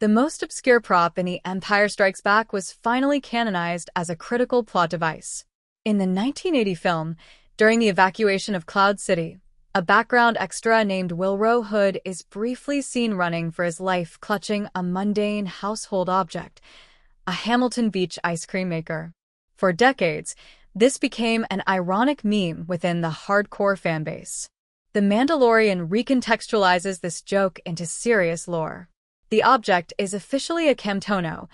The most obscure prop in The Empire Strikes Back was finally canonized as a critical plot device. In the 1980 film, during the evacuation of Cloud City, a background extra named Wilro Hood is briefly seen running for his life clutching a mundane household object, a Hamilton Beach ice cream maker. For decades, this became an ironic meme within the hardcore fanbase. The Mandalorian recontextualizes this joke into serious lore. The object is officially a Camtono,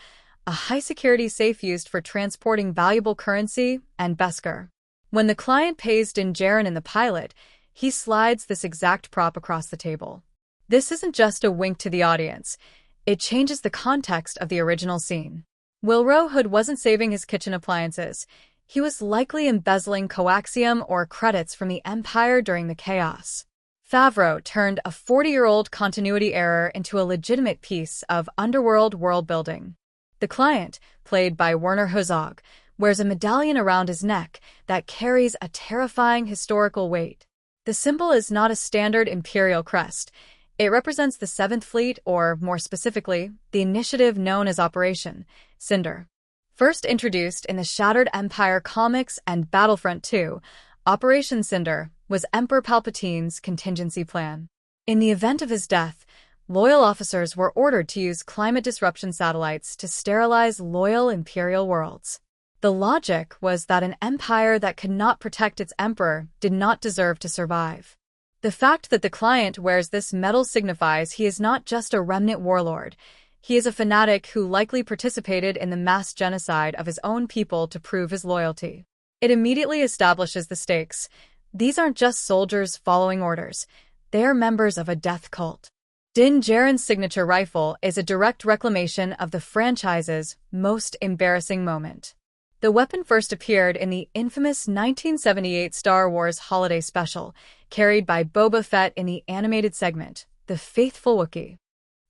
a high-security safe used for transporting valuable currency and Beskar. When the client pays Din Djarin in the pilot, he slides this exact prop across the table. This isn't just a wink to the audience. It changes the context of the original scene. Wilro Hood wasn't saving his kitchen appliances. He was likely embezzling coaxium or credits from the Empire during the chaos. Favreau turned a 40-year-old continuity error into a legitimate piece of underworld world-building. The client, played by Werner Herzog, wears a medallion around his neck that carries a terrifying historical weight. The symbol is not a standard Imperial crest. It represents the 7th Fleet, or, more specifically, the initiative known as Operation Cinder. First introduced in the Shattered Empire comics and Battlefront 2, Operation Cinder was Emperor Palpatine's contingency plan. In the event of his death, loyal officers were ordered to use climate disruption satellites to sterilize loyal Imperial worlds. The logic was that an empire that could not protect its emperor did not deserve to survive. The fact that the client wears this medal signifies he is not just a remnant warlord. He is a fanatic who likely participated in the mass genocide of his own people to prove his loyalty. It immediately establishes the stakes. These aren't just soldiers following orders. They are members of a death cult. Din Djarin's signature rifle is a direct reclamation of the franchise's most embarrassing moment. The weapon first appeared in the infamous 1978 Star Wars Holiday Special, carried by Boba Fett in the animated segment, The Faithful Wookiee.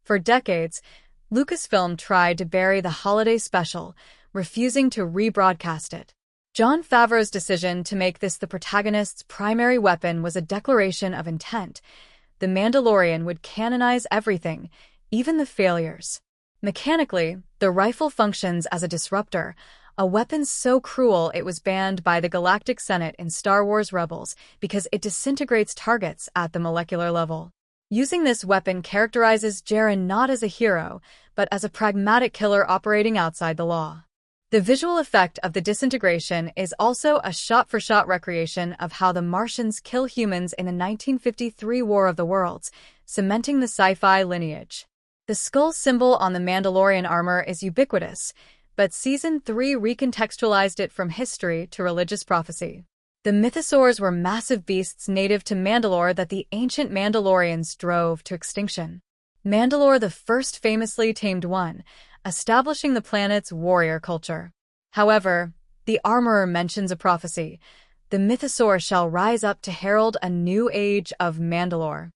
For decades, Lucasfilm tried to bury the Holiday Special, refusing to rebroadcast it. Jon Favreau's decision to make this the protagonist's primary weapon was a declaration of intent. The Mandalorian would canonize everything, even the failures. Mechanically, the rifle functions as a disruptor, a weapon so cruel it was banned by the Galactic Senate in Star Wars Rebels because it disintegrates targets at the molecular level. Using this weapon characterizes Djarin not as a hero, but as a pragmatic killer operating outside the law. The visual effect of the disintegration is also a shot-for-shot recreation of how the Martians kill humans in the 1953 War of the Worlds, cementing the sci-fi lineage. The skull symbol on the Mandalorian armor is ubiquitous, but Season 3 recontextualized it from history to religious prophecy. The Mythosaurs were massive beasts native to Mandalore that the ancient Mandalorians drove to extinction. Mandalore the First famously tamed one, establishing the planet's warrior culture. However, the armorer mentions a prophecy. The Mythosaur shall rise up to herald a new age of Mandalore.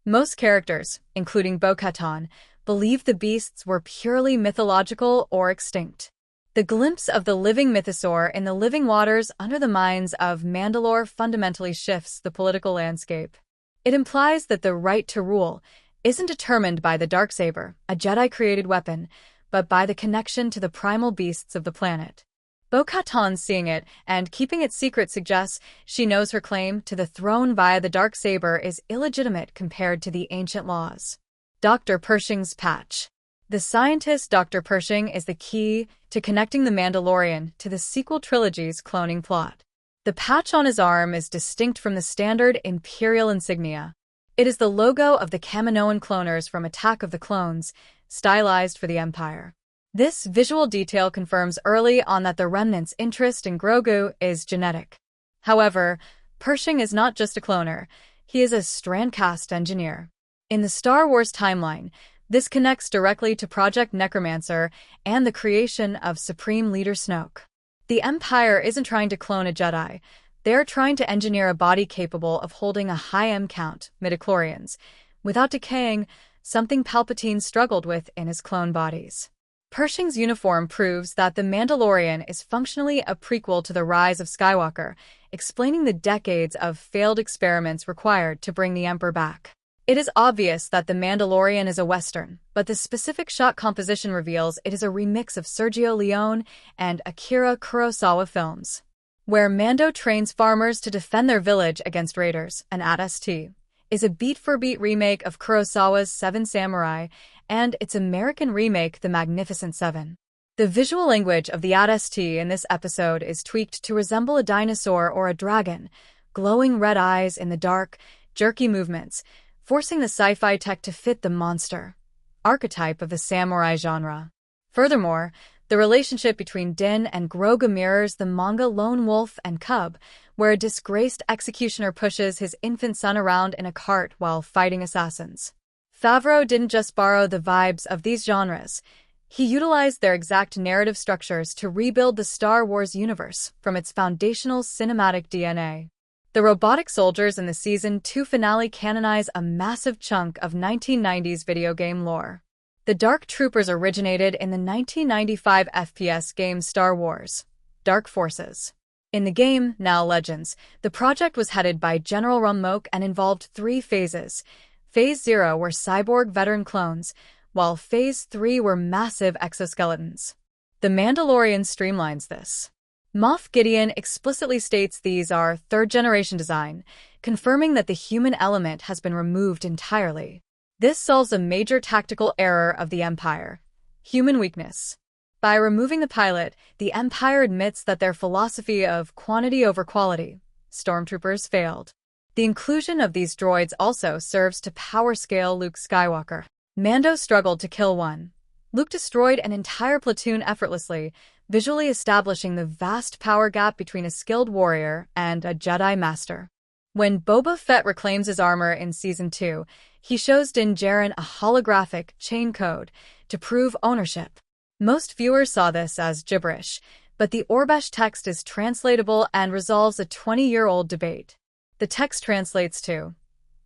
Most characters, including Bo-Katan, believe the beasts were purely mythological or extinct. The glimpse of the living Mythosaur in the living waters under the mines of Mandalore fundamentally shifts the political landscape. It implies that the right to rule isn't determined by the Darksaber, a Jedi-created weapon, but by the connection to the primal beasts of the planet. Bo-Katan seeing it and keeping it secret suggests she knows her claim to the throne via the Darksaber is illegitimate compared to the ancient laws. Dr. Pershing's patch. The scientist Dr. Pershing is the key to connecting the Mandalorian to the sequel trilogy's cloning plot. The patch on his arm is distinct from the standard Imperial insignia. It is the logo of the Kaminoan cloners from Attack of the Clones, stylized for the Empire. This visual detail confirms early on that the Remnant's interest in Grogu is genetic. However, Pershing is not just a cloner, he is a Strandcast engineer. In the Star Wars timeline, this connects directly to Project Necromancer and the creation of Supreme Leader Snoke. The Empire isn't trying to clone a Jedi, they're trying to engineer a body capable of holding a high M-count, midichlorians, without decaying, something Palpatine struggled with in his clone bodies. Pershing's uniform proves that the Mandalorian is functionally a prequel to the rise of Skywalker, explaining the decades of failed experiments required to bring the Emperor back. It is obvious that The Mandalorian is a Western, but the specific shot composition reveals it is a remix of Sergio Leone and Akira Kurosawa films, where Mando trains farmers to defend their village against raiders. An ADST is a beat-for-beat remake of Kurosawa's Seven Samurai and its American remake, The Magnificent Seven. The visual language of the ADST in this episode is tweaked to resemble a dinosaur or a dragon, glowing red eyes in the dark, jerky movements, forcing the sci-fi tech to fit the monster archetype of the samurai genre. Furthermore, the relationship between Din and Grogu mirrors the manga Lone Wolf and Cub, where a disgraced executioner pushes his infant son around in a cart while fighting assassins. Favreau didn't just borrow the vibes of these genres, he utilized their exact narrative structures to rebuild the Star Wars universe from its foundational cinematic DNA. The robotic soldiers in the Season 2 finale canonize a massive chunk of 1990s video game lore. The Dark Troopers originated in the 1995 FPS game Star Wars: Dark Forces. In the game, now Legends, the project was headed by General Rummoke and involved 3 phases. Phase 0 were cyborg veteran clones, while Phase 3 were massive exoskeletons. The Mandalorian streamlines this. Moff Gideon explicitly states these are third-generation design, confirming that the human element has been removed entirely. This solves a major tactical error of the Empire: human weakness. By removing the pilot, the Empire admits that their philosophy of quantity over quality, stormtroopers, failed. The inclusion of these droids also serves to power-scale Luke Skywalker. Mando struggled to kill one. Luke destroyed an entire platoon effortlessly, visually establishing the vast power gap between a skilled warrior and a Jedi Master. When Boba Fett reclaims his armor in Season 2, he shows Din Djarin a holographic chain code to prove ownership. Most viewers saw this as gibberish, but the Orbesh text is translatable and resolves a 20-year-old debate. The text translates to: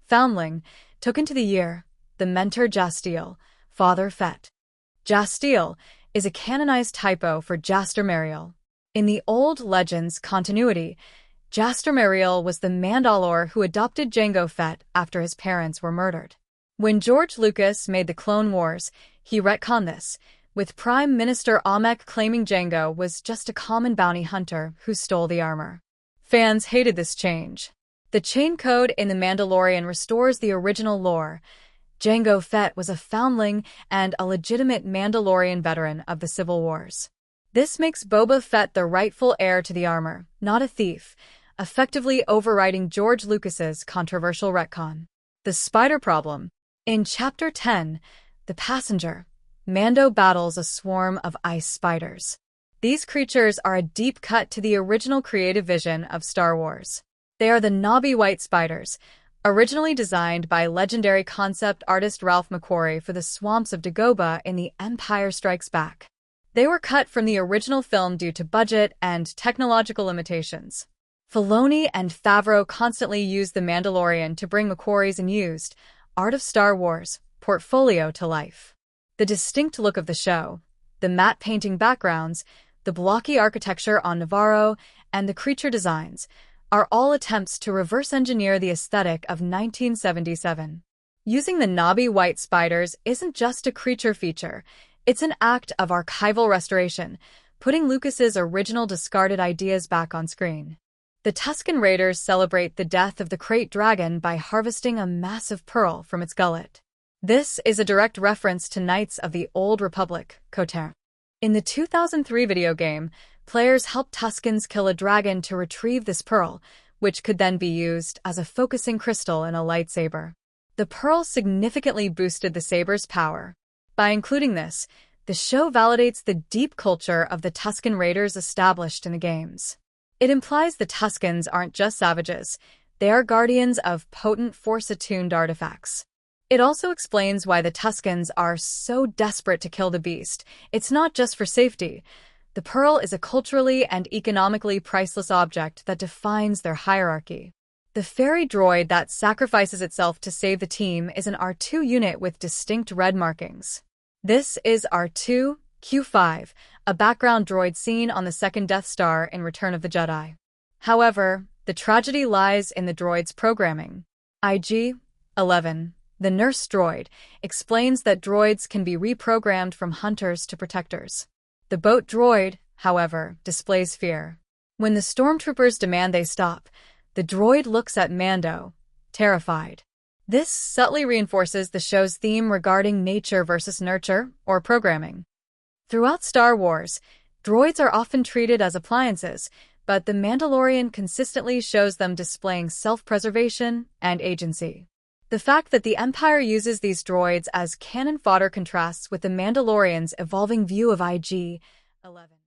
Foundling, took into the year, the mentor Jastiel, Father Fett. Jastiel is a canonized typo for Jaster Mariel. In the old Legends continuity, Jaster Mariel was the Mandalore who adopted Jango Fett after his parents were murdered. When George Lucas made the Clone Wars, he retconned this, with Prime Minister Almec claiming Jango was just a common bounty hunter who stole the armor. Fans hated this change. The chain code in The Mandalorian restores the original lore. Jango Fett was a foundling and a legitimate Mandalorian veteran of the Civil Wars. This makes Boba Fett the rightful heir to the armor, not a thief, effectively overriding George Lucas's controversial retcon. The Spider Problem. In Chapter 10, The Passenger, Mando battles a swarm of ice spiders. These creatures are a deep cut to the original creative vision of Star Wars. They are the knobby white spiders, originally designed by legendary concept artist Ralph McQuarrie for the swamps of Dagobah in The Empire Strikes Back. They were cut from the original film due to budget and technological limitations. Filoni and Favreau constantly used The Mandalorian to bring McQuarrie's unused Art of Star Wars portfolio to life. The distinct look of the show, the matte painting backgrounds, the blocky architecture on Navarro, and the creature designs are all attempts to reverse-engineer the aesthetic of 1977. Using the knobby white spiders isn't just a creature feature, it's an act of archival restoration, putting Lucas's original discarded ideas back on screen. The Tusken Raiders celebrate the death of the Krayt Dragon by harvesting a massive pearl from its gullet. This is a direct reference to Knights of the Old Republic, KOTOR. In the 2003 video game, players help Tuskens kill a dragon to retrieve this pearl, which could then be used as a focusing crystal in a lightsaber. The pearl significantly boosted the saber's power. By including this, the show validates the deep culture of the Tusken Raiders established in the games. It implies the Tuskens aren't just savages, they are guardians of potent Force-attuned artifacts. It also explains why the Tuskens are so desperate to kill the beast. It's not just for safety. The pearl is a culturally and economically priceless object that defines their hierarchy. The fairy droid that sacrifices itself to save the team is an R2 unit with distinct red markings. This is R2-Q5, a background droid seen on the second Death Star in Return of the Jedi. However, the tragedy lies in the droid's programming. IG-11 The nurse droid explains that droids can be reprogrammed from hunters to protectors. The boat droid, however, displays fear. When the stormtroopers demand they stop, the droid looks at Mando, terrified. This subtly reinforces the show's theme regarding nature versus nurture, or programming. Throughout Star Wars, droids are often treated as appliances, but The Mandalorian consistently shows them displaying self-preservation and agency. The fact that the Empire uses these droids as cannon fodder contrasts with The Mandalorian's evolving view of IG-11.